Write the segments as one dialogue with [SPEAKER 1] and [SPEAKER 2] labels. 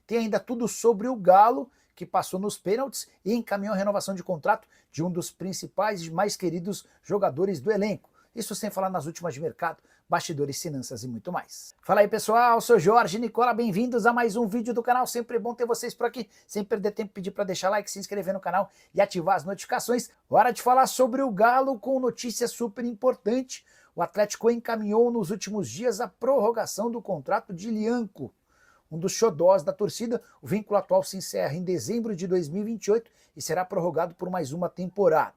[SPEAKER 1] tem ainda tudo sobre o Galo, que passou nos pênaltis e encaminhou a renovação de contrato de um dos principais e mais queridos jogadores do elenco. Isso sem falar nas últimas de mercado, bastidores, finanças e muito mais. Fala aí pessoal, sou Jorge Nicola, bem-vindos a mais um vídeo do canal, sempre bom ter vocês por aqui, sem perder tempo pedir para deixar like, se inscrever no canal e ativar as notificações. Hora de falar sobre o Galo com notícia super importante. O Atlético encaminhou nos últimos dias a prorrogação do contrato de Lianco, um dos xodós da torcida. O vínculo atual se encerra em dezembro de 2028 e será prorrogado por mais uma temporada.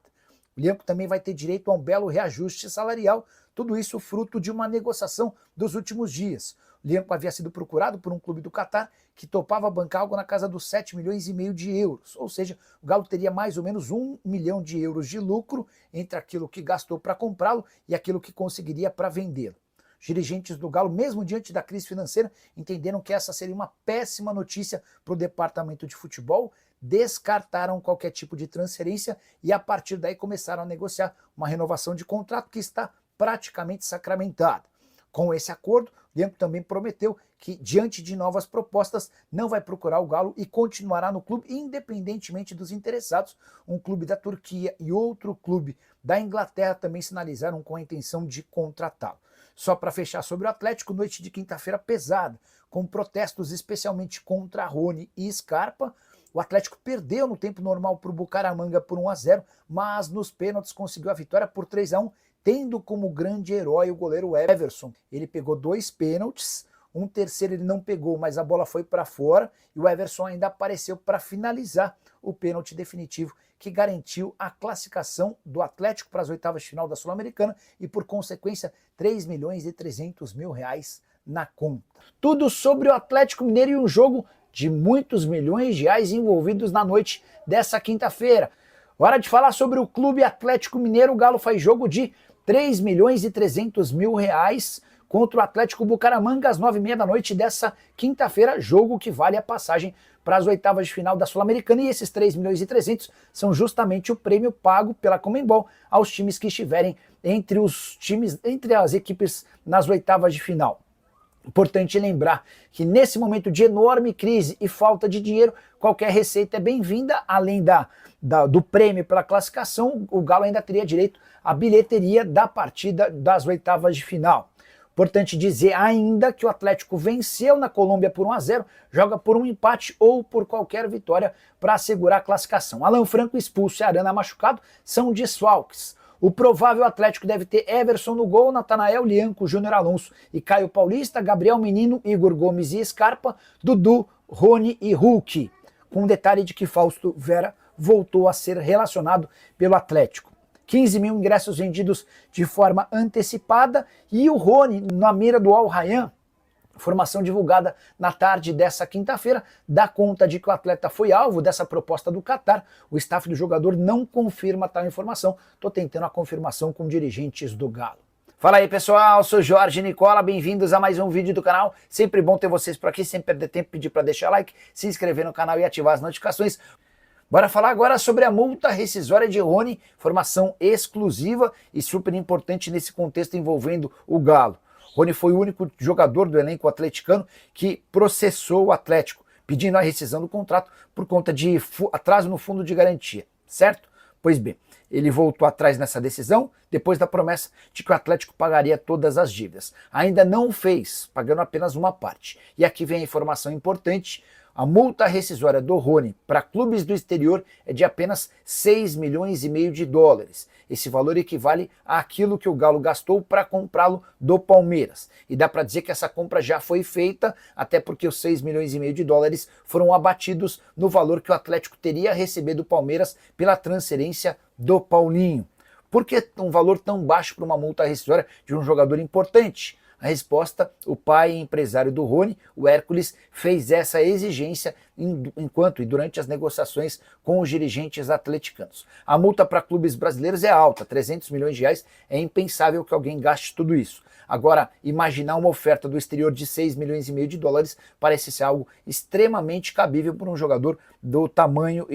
[SPEAKER 1] O Lianco também vai ter direito a um belo reajuste salarial, tudo isso fruto de uma negociação dos últimos dias. O Lianco havia sido procurado por um clube do Catar que topava bancar algo na casa dos 7,5 milhões de euros, ou seja, o Galo teria mais ou menos 1 milhão de euros de lucro entre aquilo que gastou para comprá-lo e aquilo que conseguiria para vendê-lo. Os dirigentes do Galo, mesmo diante da crise financeira, entenderam que essa seria uma péssima notícia para o departamento de futebol, descartaram qualquer tipo de transferência e a partir daí começaram a negociar uma renovação de contrato que está praticamente sacramentada. Com esse acordo, o Lianco também prometeu que, diante de novas propostas, não vai procurar o Galo e continuará no clube, independentemente dos interessados. Um clube da Turquia e outro clube da Inglaterra também sinalizaram com a intenção de contratá-lo. Só para fechar sobre o Atlético, noite de quinta-feira pesada, com protestos especialmente contra Rony e Scarpa. O Atlético perdeu no tempo normal para o Bucaramanga por 1-0, mas nos pênaltis conseguiu a vitória por 3-1, tendo como grande herói o goleiro Everson. Ele pegou 2 pênaltis, um terceiro ele não pegou, mas a bola foi para fora e o Everson ainda apareceu para finalizar o pênalti definitivo que garantiu a classificação do Atlético para as oitavas de final da Sul-Americana e, por consequência, 3.300.000 reais na conta. Tudo sobre o Atlético Mineiro e um jogo de muitos milhões de reais envolvidos na noite dessa quinta-feira. Hora de falar sobre o Clube Atlético Mineiro. O Galo faz jogo de 3.300.000 reais contra o Atlético Bucaramanga às 9h30 da noite dessa quinta-feira, jogo que vale a passagem para as oitavas de final da Sul-Americana, e esses 3.300.000 são justamente o prêmio pago pela Conmebol aos times que estiverem entre as equipes nas oitavas de final. Importante lembrar que nesse momento de enorme crise e falta de dinheiro, qualquer receita é bem-vinda. Além do prêmio pela classificação, o Galo ainda teria direito à bilheteria da partida das oitavas de final. Importante dizer ainda que o Atlético venceu na Colômbia por 1-0, joga por um empate ou por qualquer vitória para assegurar a classificação. Alan Franco expulso e Arana machucado são desfalques. O provável Atlético deve ter Everson no gol, Natanael, Lianco, Júnior Alonso e Caio Paulista, Gabriel Menino, Igor Gomes e Scarpa, Dudu, Rony e Hulk. Com o detalhe de que Fausto Vera voltou a ser relacionado pelo Atlético. 15.000 ingressos vendidos de forma antecipada e o Rony na mira do Al Rayyan. Informação divulgada na tarde dessa quinta-feira dá conta de que o atleta foi alvo dessa proposta do Catar. O staff do jogador não confirma tal informação. Estou tentando a confirmação com dirigentes do Galo. Fala aí pessoal, sou Jorge Nicola, bem-vindos a mais um vídeo do canal. Sempre bom ter vocês por aqui, sem perder tempo, pedir para deixar like, se inscrever no canal e ativar as notificações. Bora falar agora sobre a multa rescisória de Rony, informação exclusiva e super importante nesse contexto envolvendo o Galo. Rony foi o único jogador do elenco atleticano que processou o Atlético, pedindo a rescisão do contrato por conta de atraso no fundo de garantia, certo? Pois bem, ele voltou atrás nessa decisão depois da promessa de que o Atlético pagaria todas as dívidas. Ainda não o fez, pagando apenas uma parte. E aqui vem a informação importante. A multa rescisória do Rony para clubes do exterior é de apenas 6,5 milhões de dólares. Esse valor equivale àquilo que o Galo gastou para comprá-lo do Palmeiras. E dá para dizer que essa compra já foi feita, até porque os 6,5 milhões de dólares foram abatidos no valor que o Atlético teria a receber do Palmeiras pela transferência do Paulinho. Por que um valor tão baixo para uma multa rescisória de um jogador importante? A resposta, o pai e empresário do Rony, o Hércules, fez essa exigência enquanto e durante as negociações com os dirigentes atleticanos. A multa para clubes brasileiros é alta, 300 milhões de reais, é impensável que alguém gaste tudo isso. Agora, imaginar uma oferta do exterior de 6,5 milhões de dólares parece ser algo extremamente cabível para um jogador do tamanho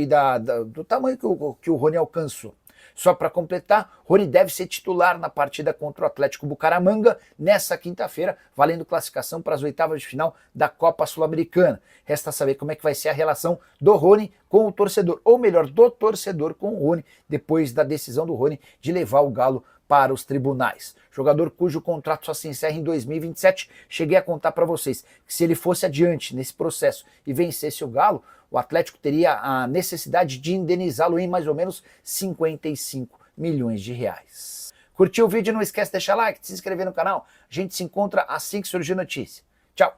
[SPEAKER 1] do tamanho que o Rony alcançou. Só para completar, Rony deve ser titular na partida contra o Atlético Bucaramanga nessa quinta-feira, valendo classificação para as oitavas de final da Copa Sul-Americana. Resta saber como é que vai ser a relação do Rony com o torcedor, ou melhor, do torcedor com o Rony, depois da decisão do Rony de levar o Galo para os tribunais. Jogador cujo contrato só se encerra em 2027, cheguei a contar para vocês que se ele fosse adiante nesse processo e vencesse o Galo, o Atlético teria a necessidade de indenizá-lo em mais ou menos 55 milhões de reais. Curtiu o vídeo? Não esquece de deixar like, de se inscrever no canal. A gente se encontra assim que surgir notícia. Tchau!